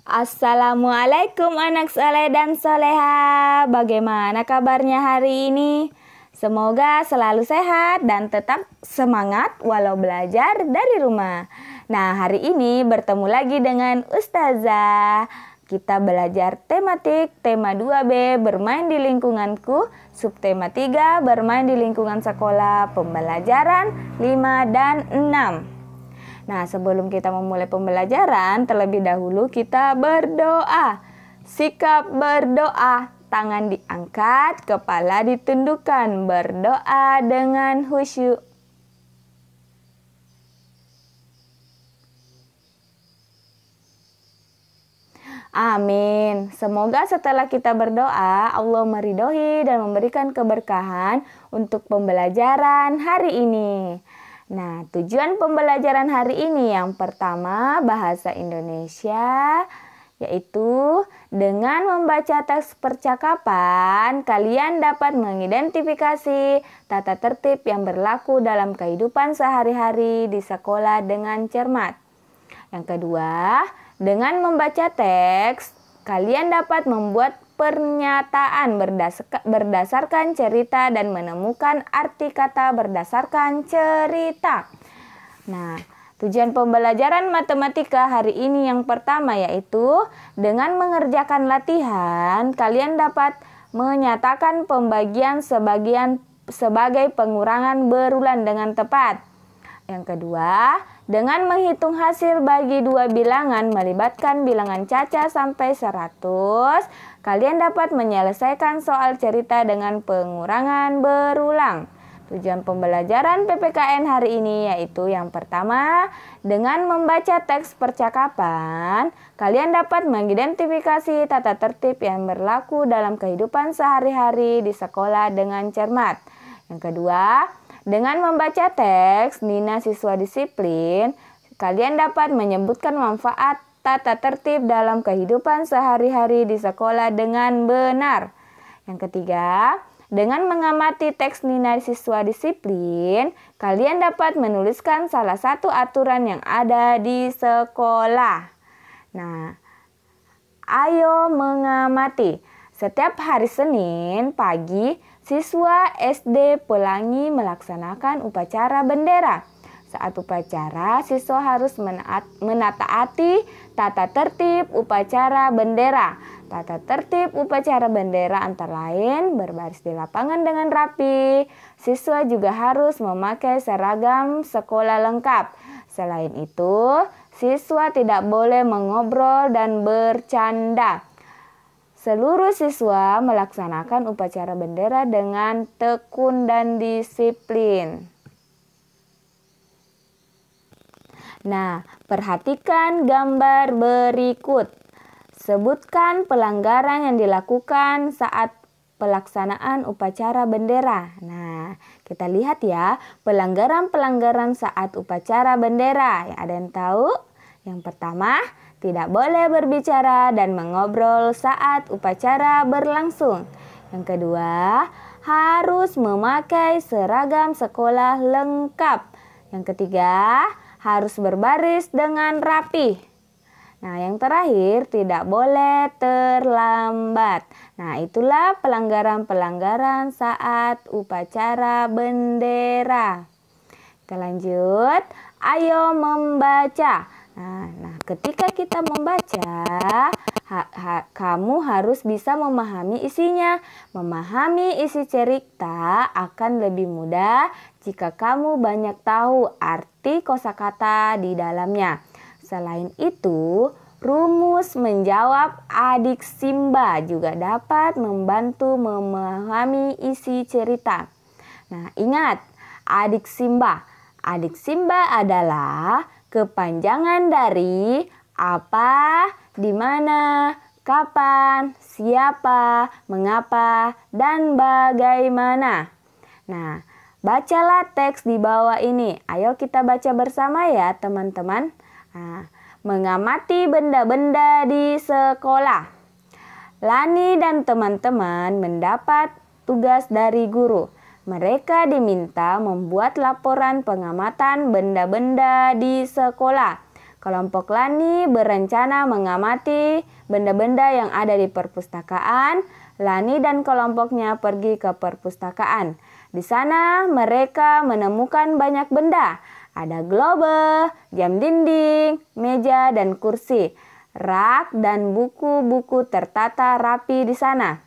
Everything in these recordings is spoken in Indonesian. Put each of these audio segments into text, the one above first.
Assalamualaikum anak soleh dan soleha. Bagaimana kabarnya hari ini? Semoga selalu sehat dan tetap semangat walau belajar dari rumah. Nah, hari ini bertemu lagi dengan Ustazah. Kita belajar tematik tema 2B bermain di lingkunganku, subtema 3 bermain di lingkungan sekolah, pembelajaran 5 dan 6. Nah, sebelum kita memulai pembelajaran, terlebih dahulu kita berdoa. Sikap berdoa, tangan diangkat, kepala ditundukkan, berdoa dengan khusyuk. Amin. Semoga setelah kita berdoa, Allah meridhoi dan memberikan keberkahan untuk pembelajaran hari ini. Nah, tujuan pembelajaran hari ini yang pertama bahasa Indonesia, yaitu dengan membaca teks percakapan, kalian dapat mengidentifikasi tata tertib yang berlaku dalam kehidupan sehari-hari di sekolah dengan cermat. Yang kedua, dengan membaca teks, kalian dapat membuat pernyataan berdasarkan cerita dan menemukan arti kata berdasarkan cerita. Nah, tujuan pembelajaran matematika hari ini yang pertama yaitu dengan mengerjakan latihan, kalian dapat menyatakan pembagian sebagai pengurangan berulang dengan tepat. Yang kedua, dengan menghitung hasil bagi dua bilangan melibatkan bilangan caca sampai 100, kalian dapat menyelesaikan soal cerita dengan pengurangan berulang. Tujuan pembelajaran PPKN hari ini yaitu yang pertama, dengan membaca teks percakapan, kalian dapat mengidentifikasi tata tertib yang berlaku dalam kehidupan sehari-hari di sekolah dengan cermat. Yang kedua, dengan membaca teks Nina siswa disiplin, kalian dapat menyebutkan manfaat tata tertib dalam kehidupan sehari-hari di sekolah dengan benar. Yang ketiga, dengan mengamati teks Nina siswa disiplin, kalian dapat menuliskan salah satu aturan yang ada di sekolah. Nah, ayo mengamati. Setiap hari Senin pagi, siswa SD Pelangi melaksanakan upacara bendera. Saat upacara, siswa harus menataati tata tertib upacara bendera. Tata tertib upacara bendera antara lain berbaris di lapangan dengan rapi. Siswa juga harus memakai seragam sekolah lengkap. Selain itu, siswa tidak boleh mengobrol dan bercanda. Seluruh siswa melaksanakan upacara bendera dengan tekun dan disiplin. Nah, perhatikan gambar berikut. Sebutkan pelanggaran yang dilakukan saat pelaksanaan upacara bendera. Nah, kita lihat ya, pelanggaran-pelanggaran saat upacara bendera. Yang ada yang tahu? Yang pertama, tidak boleh berbicara dan mengobrol saat upacara berlangsung. Yang kedua, harus memakai seragam sekolah lengkap. Yang ketiga, harus berbaris dengan rapi. Nah, yang terakhir, tidak boleh terlambat. Nah, itulah pelanggaran-pelanggaran saat upacara bendera. Kita lanjut. Ayo membaca. Nah, ketika kita membaca, kamu harus bisa memahami isinya. Memahami isi cerita akan lebih mudah jika kamu banyak tahu arti kosakata di dalamnya. Selain itu, rumus menjawab adik Simba juga dapat membantu memahami isi cerita. Nah, ingat, adik Simba. Adik Simba adalah kepanjangan dari apa, di mana, kapan, siapa, mengapa, dan bagaimana. Nah, bacalah teks di bawah ini. Ayo kita baca bersama ya teman-teman. Nah, mengamati benda-benda di sekolah. Lani dan teman-teman mendapat tugas dari guru. Mereka diminta membuat laporan pengamatan benda-benda di sekolah. Kelompok Lani berencana mengamati benda-benda yang ada di perpustakaan. Lani dan kelompoknya pergi ke perpustakaan. Di sana mereka menemukan banyak benda. Ada globe, jam dinding, meja dan kursi, rak dan buku-buku tertata rapi di sana.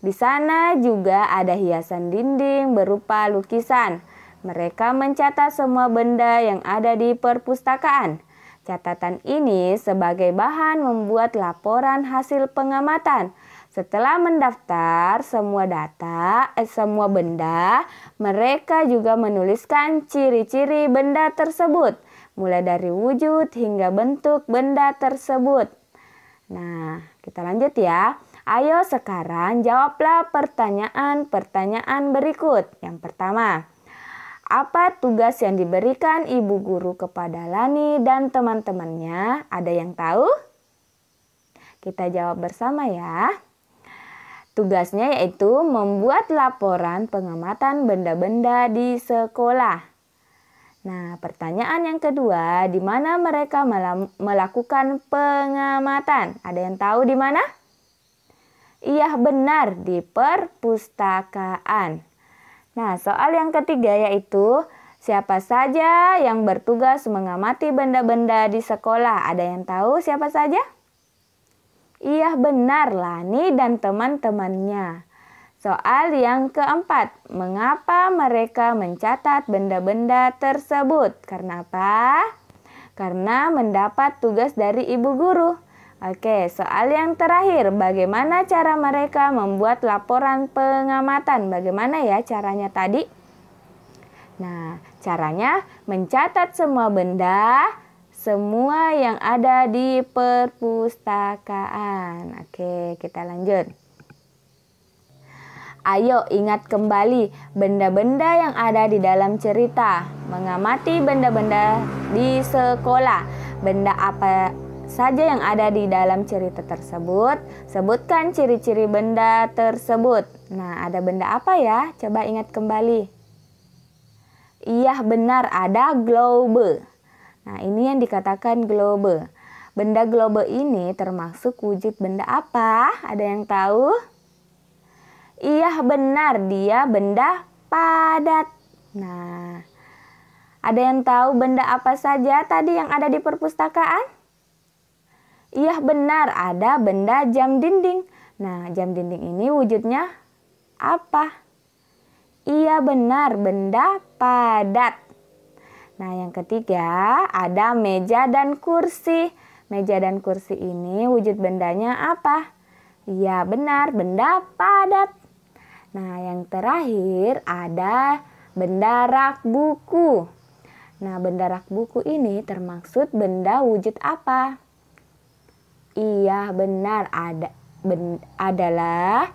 Di sana juga ada hiasan dinding berupa lukisan. Mereka mencatat semua benda yang ada di perpustakaan. Catatan ini sebagai bahan membuat laporan hasil pengamatan. Setelah mendaftar semua benda, mereka juga menuliskan ciri-ciri benda tersebut, mulai dari wujud hingga bentuk benda tersebut. Nah, kita lanjut ya. Ayo sekarang jawablah pertanyaan-pertanyaan berikut. Yang pertama, apa tugas yang diberikan ibu guru kepada Lani dan teman-temannya? Ada yang tahu? Kita jawab bersama ya. Tugasnya yaitu membuat laporan pengamatan benda-benda di sekolah. Nah, pertanyaan yang kedua, di mana mereka melakukan pengamatan? Ada yang tahu di mana? Iya, benar, di perpustakaan. Nah, soal yang ketiga yaitu siapa saja yang bertugas mengamati benda-benda di sekolah? Ada yang tahu siapa saja? Iya, benar, Lani dan teman-temannya. Soal yang keempat, mengapa mereka mencatat benda-benda tersebut? Karena apa? Karena mendapat tugas dari ibu guru. Oke, soal yang terakhir, bagaimana cara mereka membuat laporan pengamatan? Bagaimana ya caranya tadi? Nah, caranya mencatat semua benda, semua yang ada di perpustakaan. Oke, kita lanjut. Ayo ingat kembali benda-benda yang ada di dalam cerita. Mengamati benda-benda di sekolah. Benda apa saja yang ada di dalam cerita tersebut, sebutkan ciri-ciri benda tersebut. Nah, ada benda apa ya? Coba ingat kembali. Iya, benar, ada globe. Nah, ini yang dikatakan globe. Benda globe ini termasuk wujud benda apa? Ada yang tahu? Iya, benar, dia benda padat. Nah, ada yang tahu benda apa saja tadi yang ada di perpustakaan? Iya, benar, ada benda jam dinding. Nah, jam dinding ini wujudnya apa? Iya, benar, benda padat. Nah, yang ketiga ada meja dan kursi. Meja dan kursi ini wujud bendanya apa? Iya, benar, benda padat. Nah, yang terakhir ada benda rak buku. Nah, benda rak buku ini termaksud benda wujud apa? Iya, benar, adalah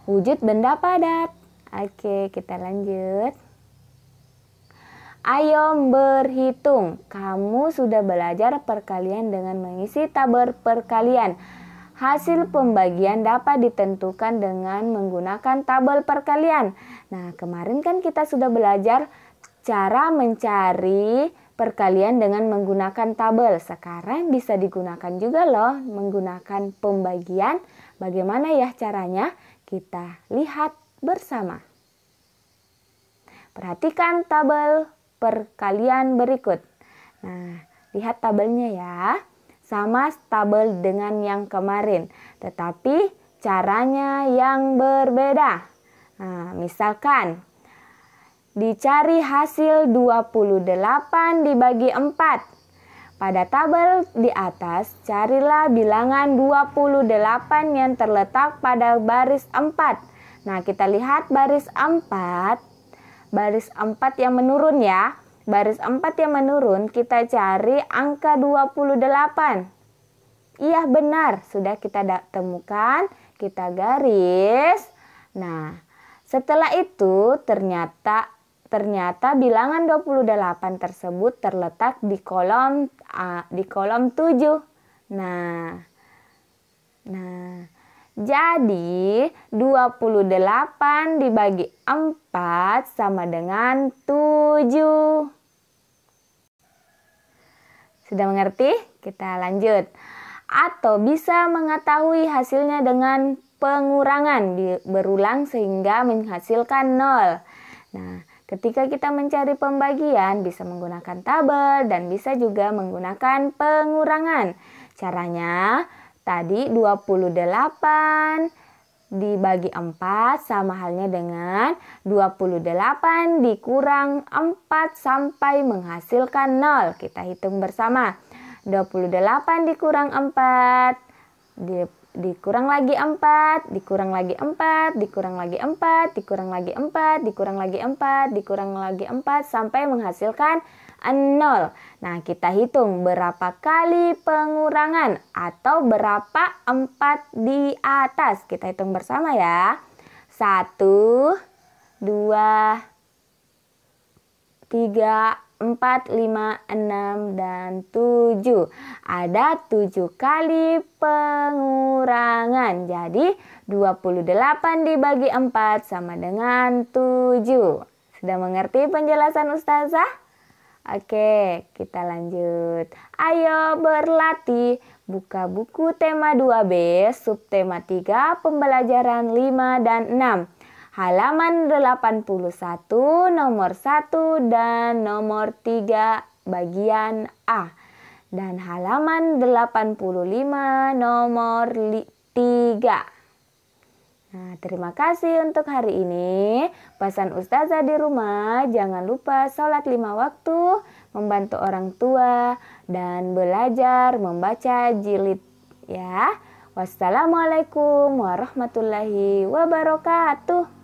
wujud benda padat. Oke, kita lanjut. Ayo berhitung. Kamu sudah belajar perkalian dengan mengisi tabel perkalian. Hasil pembagian dapat ditentukan dengan menggunakan tabel perkalian. Nah, kemarin kan kita sudah belajar cara mencari perkalian dengan menggunakan tabel. Sekarang bisa digunakan juga loh menggunakan pembagian. Bagaimana ya caranya? Kita lihat bersama. Perhatikan tabel perkalian berikut. Nah, lihat tabelnya ya. Sama tabel dengan yang kemarin, tetapi caranya yang berbeda. Nah, misalkan dicari hasil 28 dibagi 4. Pada tabel di atas, carilah bilangan 28 yang terletak pada baris 4. Nah, kita lihat baris 4 yang menurun ya. Baris 4 yang menurun, kita cari angka 28. Iya, benar, sudah kita temukan, kita garis. Nah, setelah itu ternyata bilangan 28 tersebut terletak di kolom 7. Nah, jadi 28 dibagi 4 sama dengan 7. Sudah mengerti? Kita lanjut. Atau bisa mengetahui hasilnya dengan pengurangan berulang sehingga menghasilkan 0. Nah, ketika kita mencari pembagian bisa menggunakan tabel dan bisa juga menggunakan pengurangan. Caranya tadi 28 dibagi 4 sama halnya dengan 28 dikurang 4 sampai menghasilkan 0. Kita hitung bersama. 28 dikurang 4 dikurang lagi 4, dikurang lagi 4, dikurang lagi 4, dikurang lagi 4, dikurang lagi 4, dikurang lagi 4 sampai menghasilkan 0. Nah, kita hitung berapa kali pengurangan atau berapa 4 di atas. Kita hitung bersama ya. 1, 2, 3, 4, 5, 6, dan 7. Ada 7 kali pengurangan. Jadi 28 dibagi 4 sama dengan 7. Sudah mengerti penjelasan Ustazah? Oke, kita lanjut. Ayo berlatih. Buka buku tema 2B, subtema 3, pembelajaran 5 dan 6. Halaman 81, nomor 1 dan nomor 3 bagian A. Dan halaman 85, nomor 3. Nah, terima kasih untuk hari ini. Pesan Ustazah di rumah, jangan lupa sholat 5 waktu, membantu orang tua, dan belajar membaca jilid ya. Wassalamualaikum warahmatullahi wabarakatuh.